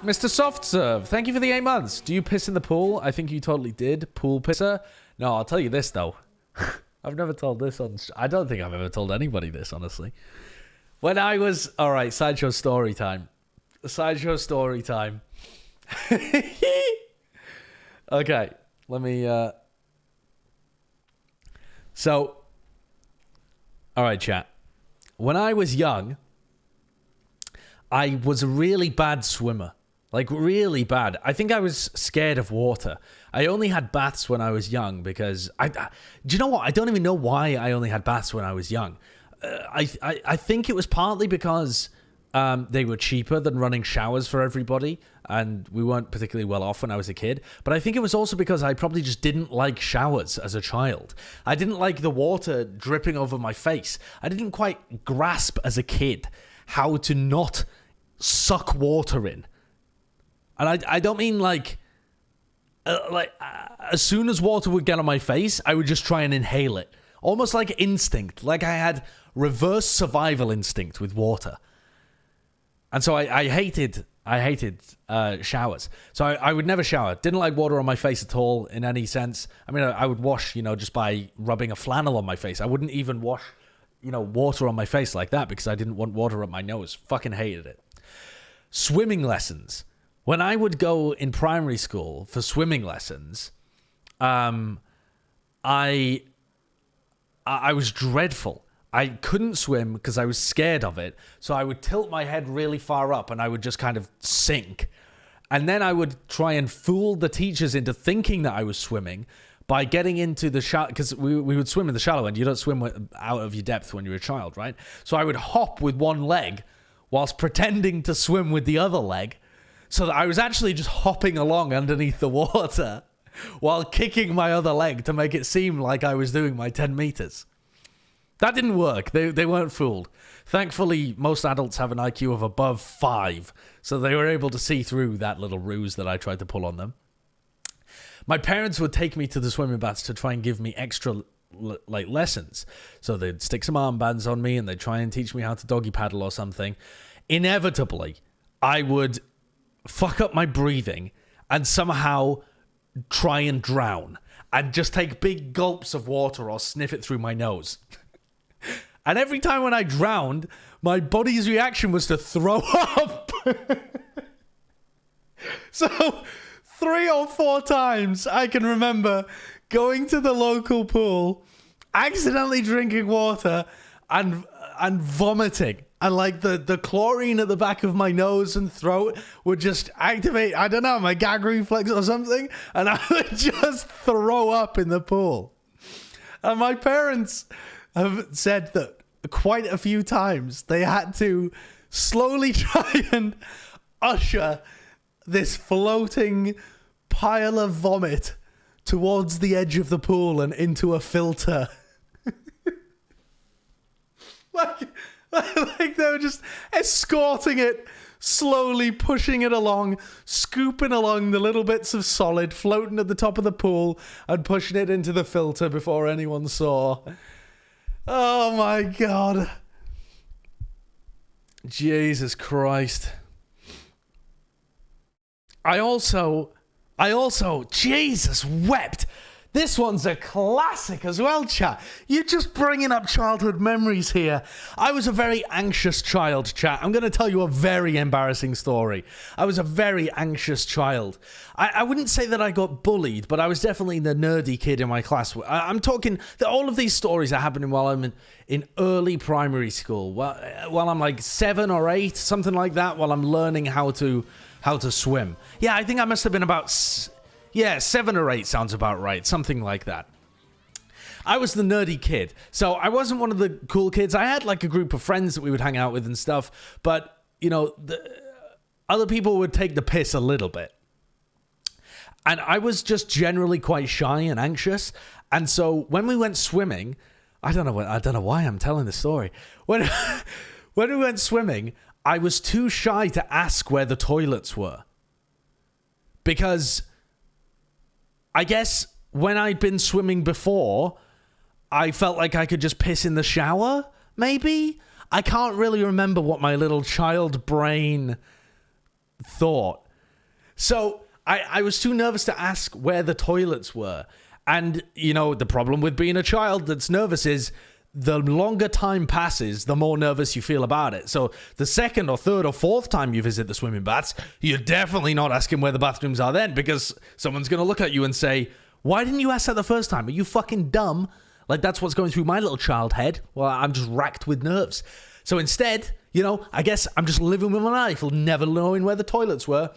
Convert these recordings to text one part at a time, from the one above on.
Mr. Soft Serve, thank you for the 8 months. Do you piss in the pool? I think you totally did. Pool pisser? No, I'll tell you this, though. I've never told this on... I don't think I've ever told anybody this, honestly. When I was... All right, sideshow story time. Sideshow story time. Okay, let me... So... All right, chat. When I was young, I was a really bad swimmer. Like, really bad. I think I was scared of water. I only had baths when I was young because... do you know what? I don't even know why I only had baths when I was young. I think it was partly because they were cheaper than running showers for everybody, and we weren't particularly well off when I was a kid. But I think it was also because I probably just didn't like showers as a child. I didn't like the water dripping over my face. I didn't quite grasp as a kid how to not suck water in. And I don't mean like as soon as water would get on my face, I would just try and inhale it. Almost like instinct. Like I had reverse survival instinct with water. And so I hated showers. So I would never shower. Didn't like water on my face at all in any sense. I mean, I would wash, just by rubbing a flannel on my face. I wouldn't even wash, water on my face like that because I didn't want water up my nose. Fucking hated it. Swimming lessons. When I would go in primary school for swimming lessons, I was dreadful. I couldn't swim because I was scared of it. So I would tilt my head really far up and I would just kind of sink. And then I would try and fool the teachers into thinking that I was swimming by getting into the shallow, because we would swim in the shallow end. You don't swim out of your depth when you're a child, right? So I would hop with one leg whilst pretending to swim with the other leg, so that I was actually just hopping along underneath the water while kicking my other leg to make it seem like I was doing my 10 meters. That didn't work. They weren't fooled. Thankfully, most adults have an IQ of above 5, so they were able to see through that little ruse that I tried to pull on them. My parents would take me to the swimming baths to try and give me extra lessons. So they'd stick some armbands on me and they'd try and teach me how to doggy paddle or something. Inevitably, I would fuck up my breathing and somehow try and drown and just take big gulps of water or sniff it through my nose. And every time when I drowned, my body's reaction was to throw up. So 3 or 4 times I can remember going to the local pool, accidentally drinking water and vomiting. And like the chlorine at the back of my nose and throat would just activate, I don't know, my gag reflex or something. And I would just throw up in the pool. And my parents have said that quite a few times they had to slowly try and usher this floating pile of vomit towards the edge of the pool and into a filter. Like they were just escorting it, slowly pushing it along, scooping along the little bits of solid, floating at the top of the pool and pushing it into the filter before anyone saw. Oh my God. Jesus Christ. I also, Jesus wept. This one's a classic as well, chat. You're just bringing up childhood memories here. I was a very anxious child, chat. I'm going to tell you a very embarrassing story. I was a very anxious child. I wouldn't say that I got bullied, but I was definitely the nerdy kid in my class. I'm talking that all of these stories are happening while I'm in early primary school, while I'm like 7 or 8, something like that, while I'm learning how to swim. Yeah, I think I must have been about... Yeah, 7 or 8 sounds about right. Something like that. I was the nerdy kid. So I wasn't one of the cool kids. I had like a group of friends that we would hang out with and stuff. But, other people would take the piss a little bit. And I was just generally quite shy and anxious. And so when we went swimming, I don't know why I'm telling this story. When we went swimming, I was too shy to ask where the toilets were. Because... I guess when I'd been swimming before, I felt like I could just piss in the shower, maybe? I can't really remember what my little child brain thought. So I was too nervous to ask where the toilets were. And, you know, the problem with being a child that's nervous is the longer time passes, the more nervous you feel about it. So the second or third or fourth time you visit the swimming baths, you're definitely not asking where the bathrooms are then, because someone's going to look at you and say, why didn't you ask that the first time? Are you fucking dumb? Like, that's what's going through my little child head. Well, I'm just racked with nerves. So instead, you know, I guess I'm just living with my life, never knowing where the toilets were.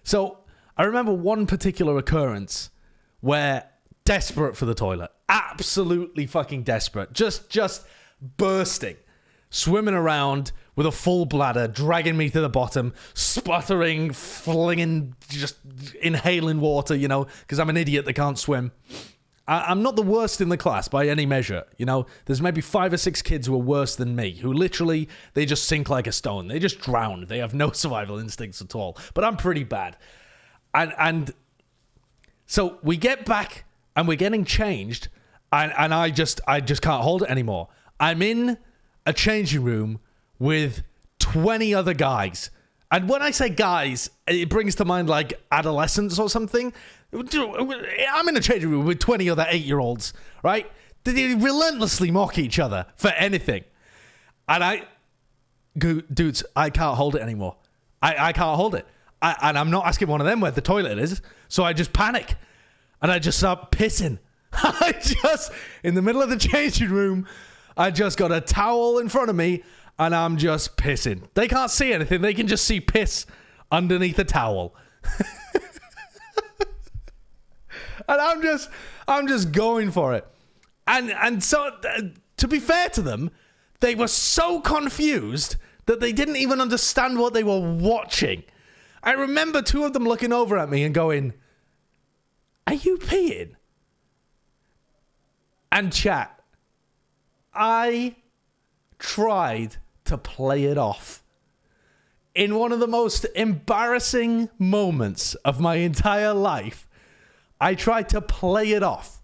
So I remember one particular occurrence where desperate for the toilet, absolutely fucking desperate, just bursting, swimming around with a full bladder, dragging me to the bottom, sputtering, flinging, just inhaling water, you know, because I'm an idiot that can't swim. I'm not the worst in the class by any measure, you know. There's maybe 5 or 6 kids who are worse than me, who literally, they just sink like a stone. They just drown. They have no survival instincts at all. But I'm pretty bad. And so we get back and we're getting changed, and I just can't hold it anymore. I'm in a changing room with 20 other guys. And when I say guys, it brings to mind like adolescents or something. I'm in a changing room with 20 other 8-year-olds, right? They relentlessly mock each other for anything. And dudes, I can't hold it anymore. I can't hold it. And I'm not asking one of them where the toilet is. So I just panic. And I just start pissing. In the middle of the changing room, I just got a towel in front of me and I'm just pissing. They can't see anything. They can just see piss underneath the towel. And I'm just going for it. And so, to be fair to them, they were so confused that they didn't even understand what they were watching. I remember 2 of them looking over at me and going, "Are you peeing?" And chat, I tried to play it off. In one of the most embarrassing moments of my entire life, I tried to play it off.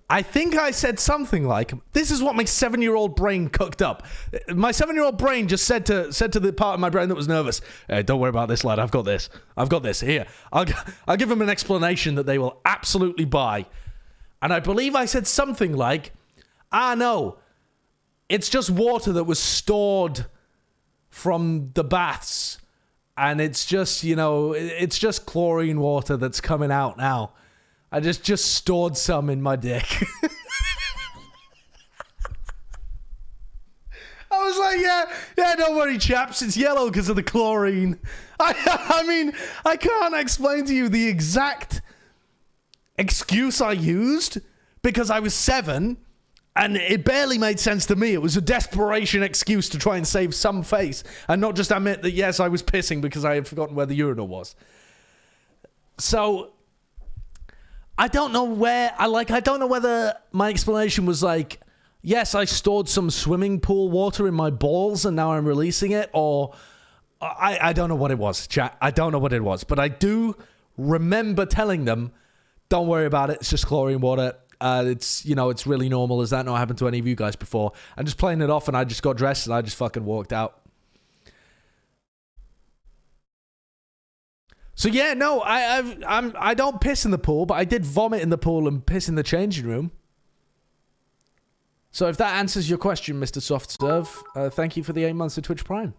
I think I said something like, this is what my 7-year-old brain cooked up. My 7-year-old brain just said to the part of my brain that was nervous, "Hey, don't worry about this, lad. I've got this. Here, I'll give them an explanation that they will absolutely buy." And I believe I said something like, no, it's just water that was stored from the baths. And it's just, you know, it's just chlorine water that's coming out now. I just stored some in my dick. I was like, yeah, don't worry, chaps. It's yellow because of the chlorine. I mean, I can't explain to you the exact excuse I used because I was 7 and it barely made sense to me. It was a desperation excuse to try and save some face and not just admit that, yes, I was pissing because I had forgotten where the urinal was. So I don't know I don't know whether my explanation was like, yes, I stored some swimming pool water in my balls and now I'm releasing it, or I don't know what it was, chat. I don't know what it was, but I do remember telling them, don't worry about it. It's just chlorine water. It's, you know, it's really normal. Has that not happened to any of you guys before? I'm just playing it off and I just got dressed and I just fucking walked out. So yeah, no, I don't piss in the pool, but I did vomit in the pool and piss in the changing room. So if that answers your question, Mr. Soft Serve, thank you for the 8 months of Twitch Prime.